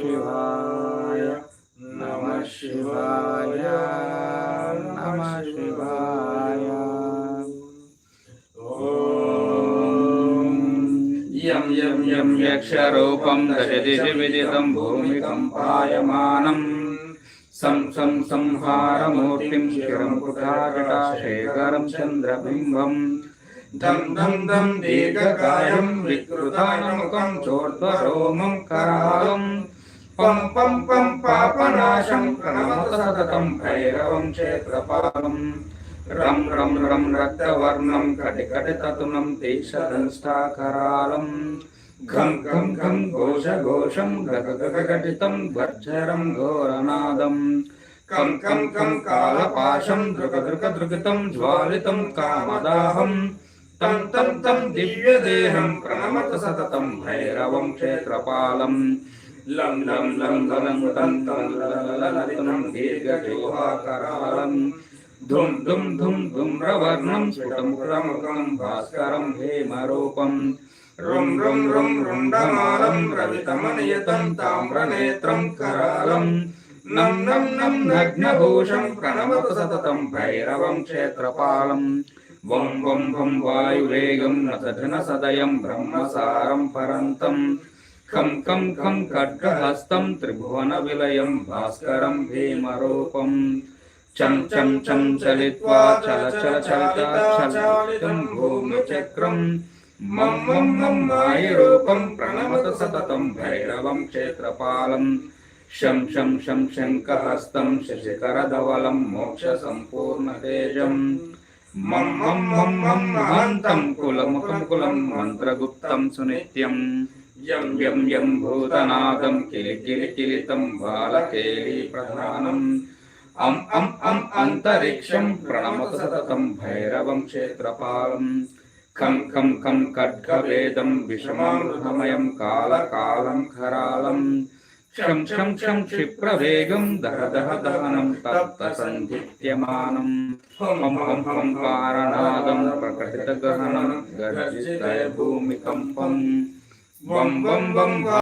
शिवाय नमः शिवाय नमः शिवाय। यं यं यं यक्षरूपं दशदिशि विदितं भूमिकम्पायमानं सं सं संहारमूर्तिं शिरं कुटाजटाशेखरं चन्द्रबिम्बं धं धं धं दीर्घकायं विकृतानमुखं चोर्ध्वरोमं करालं पं पं पं पापनाशं प्रणमत सततं भैरवं क्षेत्रपालं रं रं रं रक्तवर्णं कटिकटिततुनं तीक्ष्णदंष्टाकरालं घं घं घं घोषघोषं गगगगघटितं गर्जरं घोरनादं कं कं कं कालपाशं दृगदृगदृगितं ज्वालितं कामदाहं तं तं तं दिव्यदेहं प्रणमत सततं भैरवं क्षेत्रपालं लं लं लं लं तं तं लललितं दीर्घजोहाकरालं धुं धुं धुं धूम्रवर्णं स्फुटमुखं भास्करं हेमरूपं रुं रुं रुं रुण्डमालं रवितमनियतं ताम्रनेत्रं करालं नं नं नं नग्नभूषं प्रणमत सततं भैरवं क्षेत्रपालं वं वं वं वायुवेगं नसघनसदयं ब्रह्मसारं परन्तं खं खं खं खड्गहस्तं त्रिभुवनविलयं भास्करं भीमरूपं चं चं चं चलित्वा चल चल चलितं भूमिचक्रं मं मं मं मायरूपं प्रणमत सततं भैरवं क्षेत्रपालं शं शं शं शङ्खहस्तं शशिकरधवलं मोक्षसम्पूर्णतेजं मं मं मं मं महान्तं कुलमुखं कुलं मन्त्रगुप्तं सुनित्यं यं यं यं भूतनादं किलिकिलिकिलितं बालकेलीप्रधानम् अं अं अं अन्तरिक्षं प्रणमत सततं भैरवं क्षेत्रपालं खं खं खं खड्गवेदं विषमामृतमयं कालकालं करालं शं शं शं क्षिप्रवेगं दह दह दहनं तप्तसन्धित्यमानं हं हं हं पारनादं प्रकटितगहनं गर्जितभूमिकम्पं वं वं वं